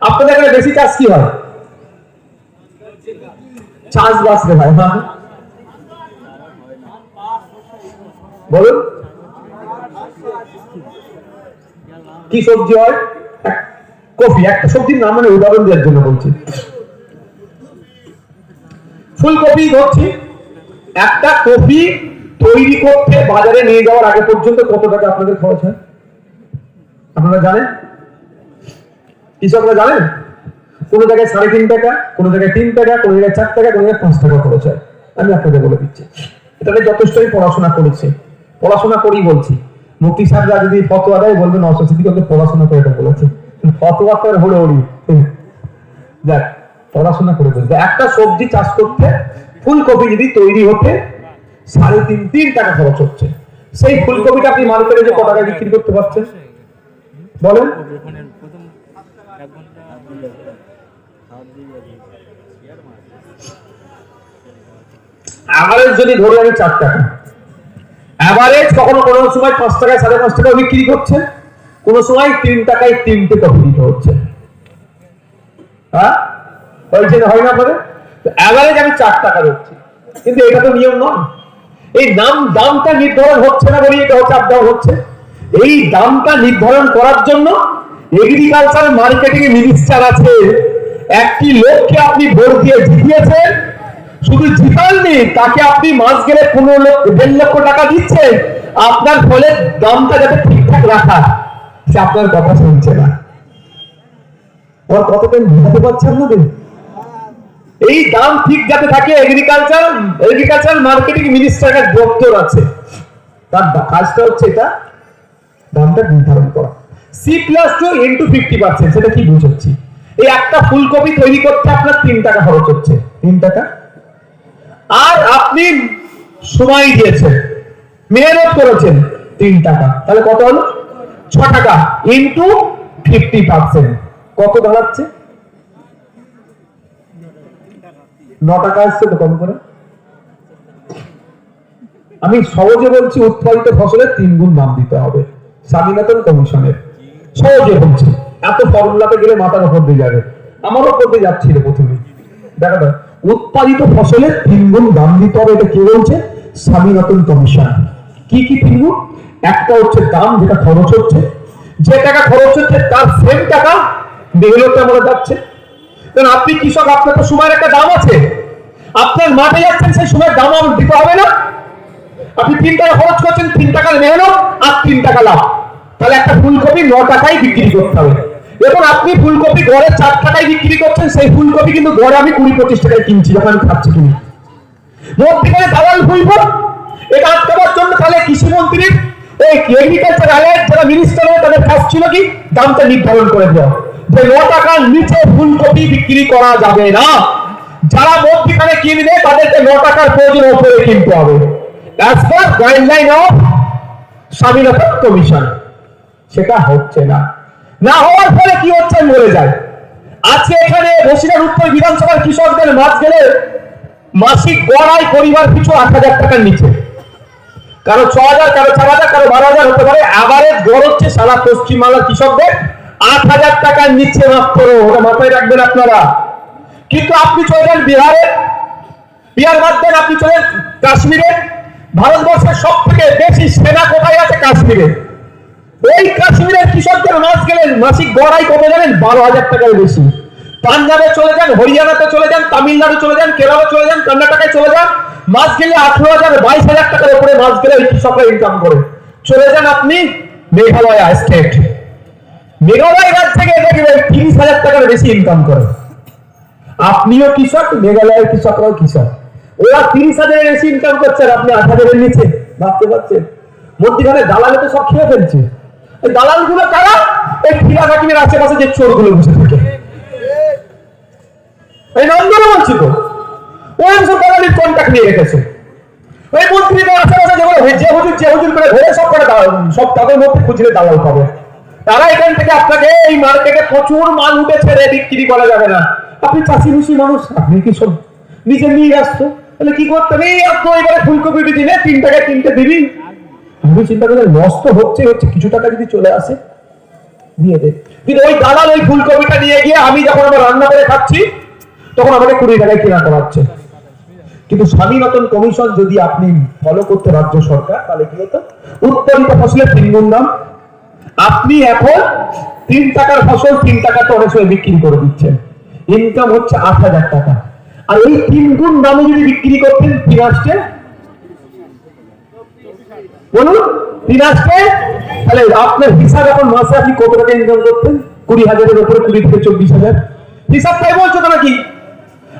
আপনাদের এখানে বেশি চাষ কি হয়? চাষবাস রে ভাই। হ্যাঁ বলুন কি সবজি হয়? কফি। একটা সবজির নাম মানে উদাহরণ দেওয়ার জন্য বলছি, ফুলকপি ধরছি। একটা কপি তৈরি করতে বাজারে নিয়ে যাওয়ার আগে পর্যন্ত কত টাকা আপনাদের খরচ হয় আপনারা জানেন? কৃষকরা জানেন? কোন জায়গায় 3.5 টাকা, কোন জায়গায় 3 টাকা, কোন জায়গায় 4 টাকা, কোন জায়গায় 5 টাকা খরচ হয়। আমি আপনাদের বলে দিচ্ছি, এটাতে যথেষ্টই পড়াশোনা করেছে, পড়াশোনা করেই বলছি। মুফতি সাহেবরা যদি ফতোয়া দেয় বলবেন অসুস্থ পড়াশোনা করে এটা বলেছে, ফতোয়া তো হলো ওরই। দেখ পড়াশোনা করে বলছে একটা সবজি চাষ করতে ফুলকপি যদি তৈরি হতে 3.5 টাকা খরচ হচ্ছে, সেই ফুলকপিটা আপনি মার্কেটে যে কত টাকা বিক্রি করতে পারছেন বলেন? এভারেজ যদি ধরে আমি 4 টাকা, এভারেজ কখনো কোনো সময় 5 টাকায় 5.5 টাকা বিক্রি করছে, কোনো সময় 3 টাকায় 3টে কপি দিতে হচ্ছে। হ্যাঁ বলছে না, হয় না আপনাদের? এভারেজ আমি 4 টাকা দিচ্ছি, কিন্তু এটা তো নিয়ম নয়। এই দামটা নির্ধারণ হচ্ছে না বলেই এটা হচ্ছে আপ ডাউন হচ্ছে। এই দামটা নির্ধারণ করার জন্য এগ্রিকালচার মার্কেটিং মিনিস্টার আছে, একটি লোককে আপনি ভোট দিয়ে জিতিয়েছেন, শুধু জিতাননি তাকে আপনি মাস গেলে 1.5 লক্ষ টাকা দিচ্ছেন আপনার ফলে দামটা যাতে ঠিকঠাক রাখা, সে আপনার কথা শুনছে না। ওর কতদিন বুঝাতে পারছেন আপনাদের? এই দাম ঠিক যাতে থাকে এগ্রিকালচার মার্কেটিং মিনিস্টারের দপ্তর আছে, তার কাজটা হচ্ছে এটা দামটা নির্ধারণ করা। C+2 × 50%, সেটা কি বুঝাচ্ছি? এই একটা ফুলকপি তৈরি করতে আপনার 3 টাকা খরচ হচ্ছে, 3 টাকা, আর আপনি সময় দিয়েছেন, মেহনত করেছেন 3 টাকা, তাহলে কত হলো? 6 টাকা × 50%, কত দাঁড়াচ্ছে? 9 টাকা আসছে তো কম করে। আমি সহজে বলছি, উৎপাদিত ফসলের 3 গুণ দাম দিতে হবে, স্বামীনাথন কমিশনের। সহজে বলছি, এত ফর্মুলাতে গেলে মাথার উপর দিয়ে যাবে, আমার উপর দিয়ে যাচ্ছিল প্রথমে। দেখা দাও, উৎপাদিত ফসলের 3 গুণ দাম দিতে হবে, এটা কে বলছে? স্বামীনাথন কমিশন। কি কি 3 গুণ? একটা হচ্ছে দাম, যেটা খরচ হচ্ছে, যে টাকা খরচ হচ্ছে তার সেম টাকা মেহনতে আমরা যাচ্ছে। কারণ আপনি কৃষক, আপনার তো সময়ের একটা দাম আছে, আপনার মাঠে যাচ্ছেন, সেই সময়ের দাম দিতে হবে না? আপনি 3 টাকা খরচ করছেন, 3 টাকার মেহনত আর 3 টাকা লাভ, তাহলে একটা ফুলকপি 9 টাকায় বিক্রি করতে হবে। এখন আপনি ফুলকপি গড়ে 4 টাকায় বিক্রি করছেন, সেই ফুলকপি কিন্তু গড়ে আমি 20-25 টাকায় কিনছি, যখন আমি খাচ্ছি কিনি। মধ্যখানে দালাল ফুলব, এটা আটকাবার জন্য তাহলে কৃষিমন্ত্রীর ওই এগ্রিকালচার অ্যালায়েন্স যারা মিনিস্টার হবে তাদের কাজ ছিল কি? দামটা নির্ধারণ করে দেওয়া, যে 9 টাকার নিচে ফুলকপি বিক্রি করা যাবে না, যারা মধ্যখানে কিনবে তাদেরকে 9 টাকার প্রয়োজন উপরে কিনতে হবে, as per guideline of Swaminathan commission. সেটা হচ্ছে না, না হওয়ার ফলে কি হচ্ছে বলে যায়। আজকে এখানে বসিরহাট উত্তর বিধানসভার কৃষকদের মাছ গেলে মাসিক গড় আয় পরিবার পিছু 8,000 টাকার নিচে, কারো 6,000, কারো 4,000, কারো 12,000 হতে পারে। এভারেজ গড় হচ্ছে সারা পশ্চিমবাংলার কৃষকদের 8,000 টাকার নিচে মাত্র, ওটা মাথায় রাখবেন আপনারা। কিন্তু আপনি চলে যান বিহারে, বিহার বাদ দেন, আপনি চলে কাশ্মীরে, ভারতবর্ষের সব থেকে বেশি সেনা কোথায় আছে? কাশ্মীরে। ওই কাশ্মীরের কৃষকদের মাছ গেলেন মাসিক গড় আয় কত জানেন? 12,000 টাকার বেশি। পাঞ্জাবে চলে যান, হরিয়ানাতে চলে যান, তামিলনাড়ু চলে যান, কেরলে চলে যান, কর্ণাটকায় চলে যান, মাছ গেলে 18,000, 22,000 টাকার উপরে মাছ গেলে ওই কৃষকরা ইনকাম করে। চলে যান আপনি মেঘালয় স্টেট, মেঘালয় রাজ্য থেকে দেখবেন 30,000 টাকার বেশি ইনকাম করে। আপনিও কৃষক, মেঘালয়ের কৃষকরাও কৃষক, ওরা 30,000 বেশি ইনকাম করছে আর আপনি 8,000 নিচে। ভাবতে পারছেন? মধ্যখানে দালালে তো সব খেয়ে ফেলছে। এই দালাল গুলো কারা? এই ফিরাজ হাকিমের আশেপাশে যে চোর গুলো বসে থাকে, এই নন্দন বলছি তো, ওই সব দালালির কন্ট্যাক্ট নিয়ে রেখেছে। ওই মন্ত্রীদের আশেপাশে যেগুলো যে হুজুর করে ধরে সব তাদের মধ্যে খুঁজলে দালাল পাবে। তারা এখান থেকে আপনাকে এই মার্কেটে প্রচুর মাল উঠেছে রে, বিক্রি করা যাবে না। আপনি চাষি ভুষি মানুষ, আপনি কি সব নিজে নিয়ে আসতো, তাহলে কি করতেন? এই আপনি এবারে ফুলকপি দিলে 3 টাকায় 3টে দিবি। আমি চিন্তা করি লস তো হচ্ছে, কিছু টাকা যদি চলে আসে দিয়ে দে। কিন্তু ওই দালাল ওই ফুলকপিটা নিয়ে গিয়ে আমি যখন আমার রান্না করে খাচ্ছি তখন আমাকে 20 টাকায় কেনা করাচ্ছে। কিন্তু স্বামীনাথন কমিশন যদি আপনি ফলো করতে রাজ্য সরকার, তাহলে কি হতো? উৎপাদিত ফসলের 3 গুণ দাম। আপনি এখন 3 টাকার ফসল 3 টাকাতে অনেক সময় বিক্রি করে দিচ্ছেন, ইনকাম হচ্ছে 8,000 টাকা। আর এই 3 গুণ দামে যদি বিক্রি করতেন ফিনান্সে, বলুন ফিনান্সে, তাহলে আপনার হিসাব এখন মাসে আপনি কত টাকা ইনকাম করতেন? 20,000-এর উপরে, 20 থেকে 24,000। হিসাবটাই বলছো তো নাকি?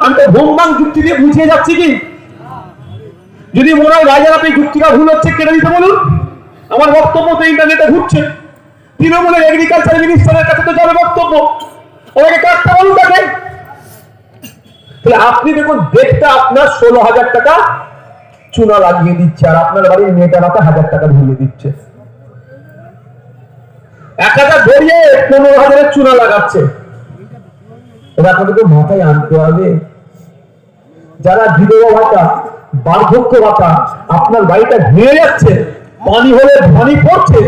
আমি তো ভোমবাং যুক্তি দিয়ে বুঝিয়ে যাচ্ছি কি? যদি মনে হয় রাজার আপনি যুক্তিটা ভুল হচ্ছে, কেটে দিতে বলুন। আমার বক্তব্য তো ইন্টারনেটে ঘুরছে, তৃণমূলের এগ্রিকালচার মিনিস্টারের কাছে তো যাবে বক্তব্য, ওনাকে কাটতে বলুন তাকে। তাহলে আপনি দেখুন, দেখতে আপনার 16,000 টাকা চুনা লাগিয়ে দিচ্ছে, আর আপনার বাড়ির মেয়েটা মাথা 1,000 টাকা ধরিয়ে দিচ্ছে। 1,000 ধরিয়ে 15,000-এর চুনা লাগাচ্ছে। এটা আপনাদেরকে মাথায় আনতে হবে। যারা বিধবা ভাতা, বার্ধক্য ভাতা, আপনার বাড়িটা ভেঙে যাচ্ছে, পানি হলে পানি পড়ছে,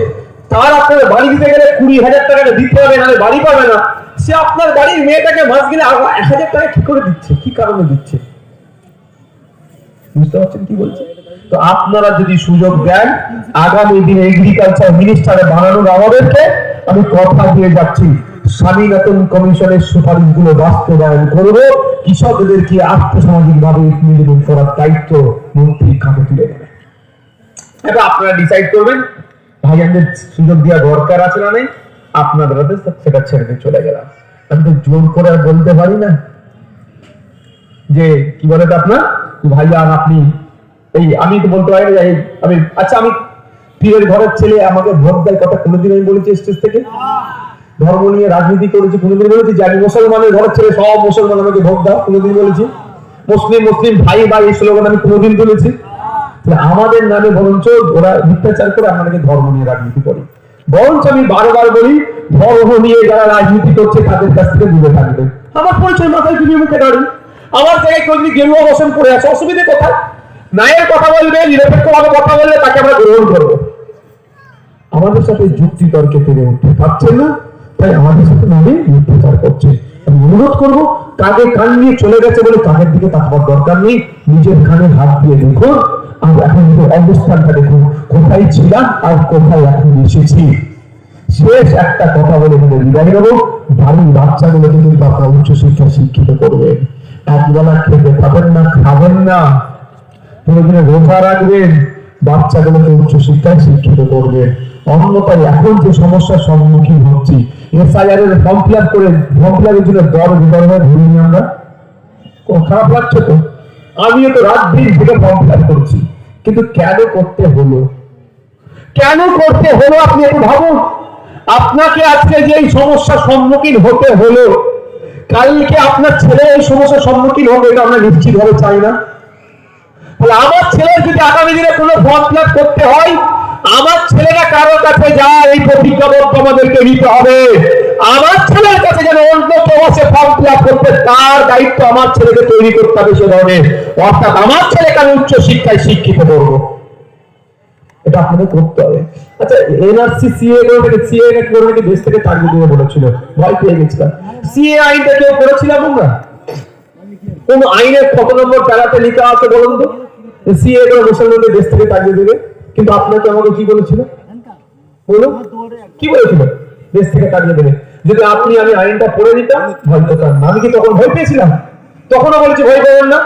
তার আপনার বাড়ি দিতে গেলে 20,000 টাকা দিতে হবে, নাহলে বাড়ি পাবে না। সে আপনার বাড়ির মেয়েটাকে মাস গেলে 1,000 টাকা কি করে দিচ্ছে? কি কারণে দিচ্ছে? বুঝতে পারছেন কি বলছে? তো আপনারা যদি সুযোগ দেন, আগামী দিনে এগ্রিকালচার মিনিস্টারে বানানোর আমাদেরকে, আমি কথা দিয়ে যাচ্ছি, স্বামীনাথন কমিশনের সুপারিশগুলো বাস্তবায়ন করবো। কৃষকদেরকে আর্থসামাজিক ভাবে নিবেদন করার দায়িত্ব মন্ত্রী কাঁধে তুলে নেবে। এবার আপনারা ডিসাইড করবেন ভাইয়াদের সুযোগ দেওয়া দরকার আছে না নেই। আপনাদের সেটা ছেড়ে দিয়ে চলে গেলাম। আমি তো জোর করে আর বলতে পারি না যে কি বলে আপনার ভাইয়া আপনি এই, আমি তো বলতে পারি না আমি, আচ্ছা আমি পীরের ঘরের ছেলে, আমাকে ভোট দেয় কথা কোনোদিন আমি বলেছি স্টেজ থেকে? ধর্ম নিয়ে রাজনীতি করেছি কোনোদিন বলেছি যে আমি মুসলমানের ঘরের ছেলে, সব মুসলমান আমাকে ভোট দাও? কোনোদিন বলেছি? মুসলিম মুসলিম ভাই ভাই এই স্লোগান আমি কোনোদিন বলেছি? আমাদের নামে বরঞ্চ ওরা মিথ্যাচার করে আমাদেরকে ধর্ম নিয়ে রাজনীতি করে। বরঞ্চ আমি বারবার বলি, ধর্ম নিয়ে যারা রাজনীতি করছে তাদের কাছ থেকে দূরে থাকবে। আমার পরিচয় মাথায় তুমি মুখে দাঁড়ি, আমার জায়গায় কেউ যদি গেরুয়া বসন করে আছে, অসুবিধে কোথায়? ন্যায়ের কথা বলবে, নিরপেক্ষভাবে কথা বললে তাকে আমরা গ্রহণ করবো। আমাদের সাথে যুক্তি তর্কে পেরে উঠতে পারছেন না, তাই আমাদের সাথে নামে মিথ্যাচার করছে। আমি অনুরোধ করবো, কাকে কান নিয়ে চলে গেছে বলে কাকের দিকে তাকাবার দরকার নেই। নিজের কানে হাত দিয়ে দেখুন, আর এখন অবস্থানটা দেখুন, কোথায় ছিলাম আর কোথায় এখন এসেছি। শেষ একটা কথা বলে বিদায় নেবো, বাড়ির বাচ্চাগুলোকে কিন্তু আপনার উচ্চশিক্ষা শিক্ষিত করবেন। একবেলা খেতে পাবেন না, খাবেন না, প্রয়োজনে রোজা রাখবেন, বাচ্চাগুলোকে উচ্চশিক্ষায় শিক্ষিত করবেন। অন্যথায় এখন যে সমস্যার সম্মুখীন হচ্ছি, এসআইআর এর ফর্ম ফিল আপ করে ফর্ম ফিল আপের জন্য দর বিতরণে ধরিনি আমরা, খারাপ লাগছে তো? আমিও তো রাত দিন থেকে ফর্ম ফিল আপ করছি, কিন্তু কেন করতে হলো? কেন করতে হলো আপনি একটু ভাবুন। আপনাকে আজকে যে এই সমস্যার সম্মুখীন হতে হলো, কালকে আপনার ছেলে এই সমস্যার সম্মুখীন হবে, এটা আমরা নিশ্চিতভাবে চাই না। তাহলে আমার ছেলের যদি আগামী দিনে কোনো ফর্ম ফিল আপ করতে হয়, আমার ছেলেরা কারোর কাছে যায় এই প্রতিজ্ঞাবদ্ধ আমাদেরকে নিতে হবে। আমার ছেলের কাছে যেন অন্য কেউ আসে ফর্ম ফিল আপ করতে, তার দায়িত্ব আমার ছেলেকে তৈরি করতে হবে সে ধরনের। অর্থাৎ আমার ছেলেকে আমি উচ্চ শিক্ষায় শিক্ষিত করবো, এটা আপনাদের করতে হবে। আচ্ছা, এনআরসি সিএ করে নাকি দেশ থেকে তাড়িয়ে দিয়ে বলেছিল, ভয় পেয়ে গেছিলাম। সিএ আইনটা কেউ করেছিলাম আমরা? কোন আইনের কত নম্বর প্যারাতে লেখা আছে বলুন তো? সিএ করে মুসলমানদের দেশ থেকে তাড়িয়ে দেবে। কিন্তু আপনাকে আমাকে কি বলেছিল বলুন? কি বলেছিল? দেশ থেকে তাড়িয়ে দেবে। যদি আপনি আমি আইনটা পড়ে দিতাম, ভয় পেতাম না। আমি কি তখন ভয় পেয়েছিলাম? তখনও বলেছি ভয় পাবেন না।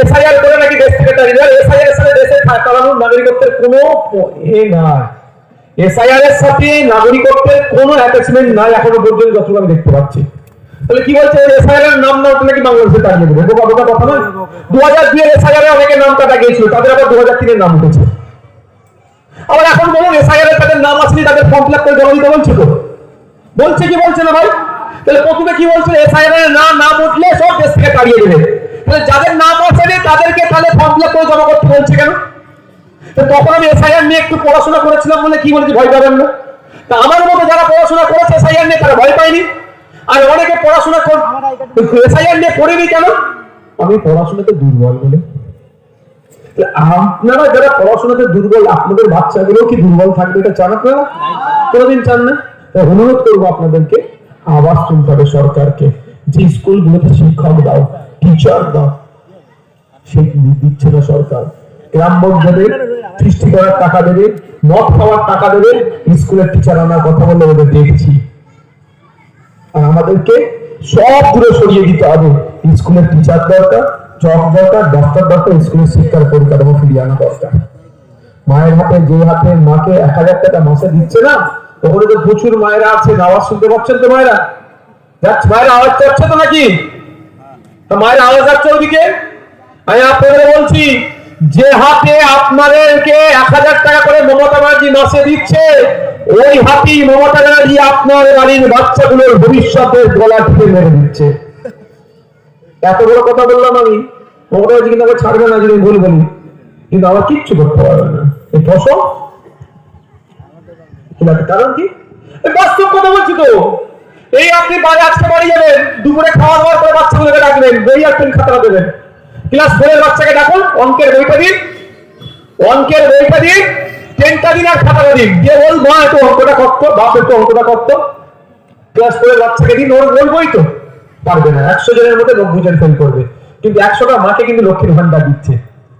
এসআইআর করে নাকি দেশ থেকে তাড়িয়ে দেবে। এসআইআর এর সাথে দেশে তাড়ানোর নাগরিকত্বের কোনো নাই। এসআইআর এর সাথে নাগরিকত্বের কোনো অ্যাটাচমেন্ট নাই এখনো পর্যন্ত, যতটুকু আমি দেখতে পাচ্ছি। তাহলে কি বলছে? এসআইআর এর নাম না উঠলে নাকি বাংলাদেশে তাড়িয়ে দেবে? বোকা বোকা কথা নয়। 2002 এর এসআইআর এ অনেকের নাম কাটা গিয়েছিল, তাদের আবার 2003 এর নাম উঠেছে। আবার এখন বলুন এসআইআর এর তাদের নাম আসেনি, তাদের ফর্ম ফিল আপ করে জমা দিতে বলছে তো? বলছে কি বলছে না ভাই? তাহলে প্রথমে কি বলছে? এসআইআর এর নাম উঠলে সব দেশ থেকে তাড়িয়ে দেবে। তাহলে যাদের নাম আসেনি তাদেরকে তাহলে ফর্ম ফিল আপ করে জমা করতে বলছে কেন? তো তখন আমি এসআইআর নিয়ে একটু পড়াশোনা করেছিলাম বলে কি বলেছি, ভয় পাবেন না। তা আমার মতো যারা পড়াশোনা করেছে এসআইআর নিয়ে, তারা ভয় পায়নি। আর অনেকে পড়াশোনা এসআইআর নিয়ে পড়েনি কেন? আমি পড়াশোনাতে দুর্বল বলে। আপনারা যারা পড়াশোনাতে দুর্বল, আপনাদের বাচ্চাগুলো কি দুর্বল থাকবে এটা চান আপনারা? কোনোদিন চান না। অনুরোধ করবো আপনাদেরকে, আওয়াজ তুলতে হবে সরকারকে যে স্কুলগুলোতে শিক্ষক দাও, টিচার দাও, সেই দিচ্ছে না সরকার। গ্রাম পঞ্চায়েতে সৃষ্টি করার টাকা দেবে, মদ খাওয়ার টাকা দেবে, স্কুলের টিচার আনার কথা বলে ওদের দেখছি। আর আমাদেরকে সব দূরে সরিয়ে দিতে হবে। স্কুলের টিচার দরকার, চক দরকার, ডাক্তার দরকার, স্কুলের শিক্ষার পরিকাঠামো ফিরিয়ে আনা দরকার। মায়ের হাতে, যে হাতে মাকে 1000 টাকা মাসে দিচ্ছে না, ওখানে তো প্রচুর মায়েরা আছে। আওয়াজ শুনতে পাচ্ছেন তো মায়েরা? যাচ্ছে মায়েরা আওয়াজ যাচ্ছে তো নাকি? মায়ের আওয়াজ যাচ্ছে ওদিকে। আমি আপনাদের বলছি, যে হাতে আপনাদেরকে 1000 টাকা করে মমতা ব্যানার্জি মাসে দিচ্ছে, ওই হাতেই মমতা ব্যানার্জি আপনার বাড়ির বাচ্চাগুলোর ভবিষ্যতের গলা টিপে মেরে দিচ্ছে। এত বড় কথা বললাম আমি, মমতা ব্যানার্জি কিন্তু আমাকে ছাড়বে না যদি ভুল বলি, কিন্তু আমার কিচ্ছু করতে পারবে না। এই ফসল কারণ কি? বাস্তব কথা বলছি তো। এই আপনি আজকে বাড়ি যাবেন, দুপুরে খাওয়া দাওয়ার পরে বাচ্চাগুলোকে ডাকবেন, বই আর পেন খাতা দেবেন। ক্লাস 4 এর বাচ্চাকে ডাকুন, অঙ্কের বইটা দিন, অঙ্কের বইটা দিন, পেনটা দিন আর খাতাটা দিন, যে বল মা একটু অঙ্কটা করতো, বাপ একটু অঙ্কটা করতো। ক্লাস 4 এর বাচ্চাকে দিন, ওর বলবই তো পারবে না। 100 জনের মধ্যে 90 জন ফেল করবে। কিন্তু 100টা মাকে কিন্তু লক্ষ্মীর ভান্ডার দিচ্ছে।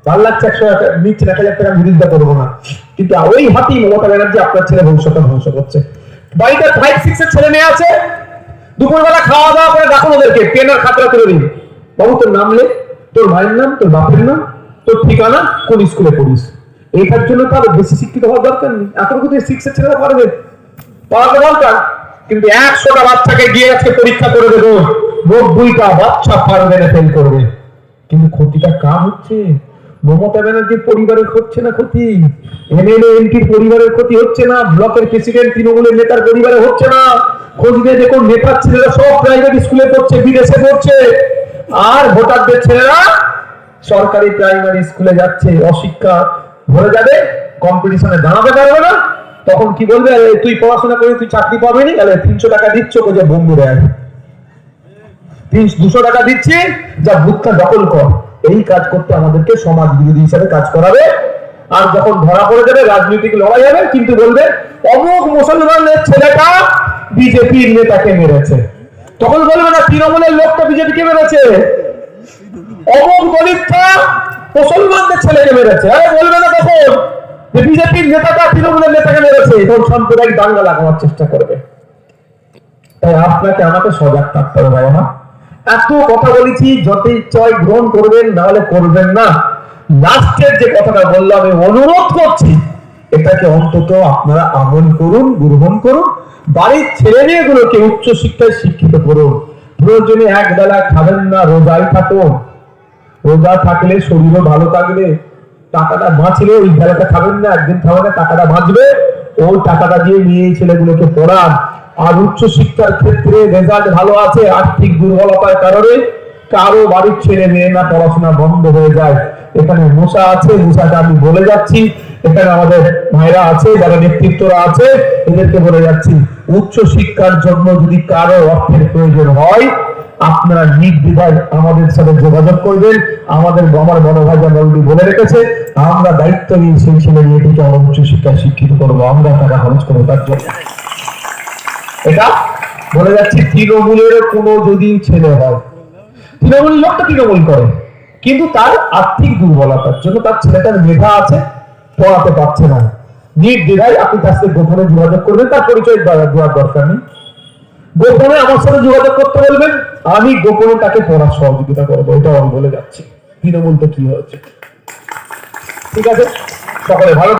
ভালো লাগছে, 100 টাকা নিচ্ছে, 1000 টাকা বিরোধিতা করবো না, কিন্তু ওই হাতেই মমতা ব্যানার্জি আপনার ছেলে ভবিষ্যৎ ধ্বংস করছে। বাড়িতে 5-6 এর ছেলে মেয়ে আছে, দুপুরবেলা খাওয়া দাওয়া করে ডাকুন ওদেরকে, পেন আর খাতা তুলে দিন, বাবু তোর নাম লে, তোর মায়ের নাম, তোর বাপের নাম, তোর ঠিকানা, কোন স্কুলে পড়িস। এটার জন্য তো আরো বেশি শিক্ষিত হওয়ার দরকার নেই। এতটুকু 6 এর ছেলেরা পারবে, পাওয়াতে দরকার। কিন্তু 100টা বাচ্চাকে গিয়ে আজকে পরীক্ষা করে দেবো, 90টা বাচ্চা পারবে না, ফেল করবে। কিন্তু ক্ষতিটা কার হচ্ছে? মমতা ব্যানার্জির পরিবারের হচ্ছে না ক্ষতি, এমএলএ এমপির পরিবারের ক্ষতি হচ্ছে না, ব্লকের প্রেসিডেন্ট তৃণমূলের নেতার পরিবারে হচ্ছে না। খোঁজ নিয়ে দেখুন, নেতার ছেলেরা সব প্রাইভেট স্কুলে পড়ছে, বিদেশে পড়ছে, আর ভোটারদের ছেলেরা সরকারি প্রাইমারি স্কুলে যাচ্ছে। অশিক্ষা ভরে যাবে, কম্পিটিশনে দাঁড়াতে পারবে না, তখন কি বলবে? তুই পড়াশোনা করে তুই চাকরি পাবি না, 300 টাকা দিচ্ছ যে বন্ধু দেয়, 200 টাকা দিচ্ছি, যা বুথটা দখল কর। এই কাজ করতে আমাদেরকে সমাজ বিরোধী হিসাবে কাজ করাবে। আর যখন ধরা পড়ে যাবে, রাজনৈতিক লড়াই হবে, কিন্তু বলবে অমুক মুসলমানের ছেলেটা বিজেপির নেতাকে মেরেছে। তখন বলবে না তৃণমূলের লোকটা বিজেপিকে মেরেছে, অমুক দলিতটা মুসলমানদের ছেলেকে মেরেছে। বলবে না তখন যে বিজেপির নেতাটা তৃণমূলের নেতাকে মেরেছে। তখন সাম্প্রদায়িক দাঙ্গা লাগানোর চেষ্টা করবে। তাই আপনাকে আমাকে সজাগ থাকতে হবে ভাই আমার। এত কথা বলেছি, যত ইচ্ছায় গ্রহণ করবেন, না হলে করবেন না। লাস্টের যে কথাটা বললাম, আমি অনুরোধ করছি, এটাকে অন্তত আপনারা আমল করুন, গ্রহণ করুন। বাড়ির ছেলে মেয়েগুলোকে উচ্চ শিক্ষায় শিক্ষিত করুন। প্রয়োজনে এক বেলা খাবেন না, রোজাই থাকুন। রোজা থাকলে শরীরও ভালো থাকবে, টাকাটা বাঁচলে ওই বেলাটা খাবেন না, একদিন খাওয়ালে টাকাটা বাঁচবে, ওই টাকাটা দিয়ে মেয়ে ছেলেগুলোকে পড়ান। আর উচ্চ শিক্ষার ক্ষেত্রে রেজাল্ট ভালো আছে, আর্থিক দুর্বলতার কারণে কারো বাড়ির ছেলে মেয়ে না পড়াশোনা বন্ধ হয়ে যায়। এখানে মশা আছে, মশাটা আমি বলে যাচ্ছি, এখানে আমাদের ভাইরা আছে, যারা নেতৃত্বরা আছে, এদেরকে বলে যাচ্ছি, উচ্চ শিক্ষার জন্য যদি কারো অর্থের প্রয়োজন হয়, আপনারা নির্দ্বিধায় আমাদের সাথে যোগাযোগ করবেন। আমার বড় ভাই অলরেডি বলে রেখেছে, আমরা দায়িত্ব নিয়ে সেই ছেলে মেয়েটিকে আমরা উচ্চ শিক্ষায় শিক্ষিত করবো, আমরা টাকা খরচ করবো তার জন্য। এটা বলে যাচ্ছি, তৃণমূলের কোনো যদি ছেলে হয়, তৃণমূল লোকটা তৃণমূল করে, কিন্তু তার আর্থিক দুর্বলতার জন্য তার ছেলেটার মেধা আছে, পড়াতে পারছে না, নির্দ্বিধায় আপনি তার সাথে গোপনে যোগাযোগ করবেন। তার পরিচয় দেওয়ার দরকার নেই, গোপনে আমার সাথে যোগাযোগ করতে বলবেন, আমি গোপনে তাকে পড়ার সহযোগিতা করবো। এটা আমি বলে যাচ্ছি। তৃণমূল তো কি হয়েছে, ঠিক আছে? সকলে ভালো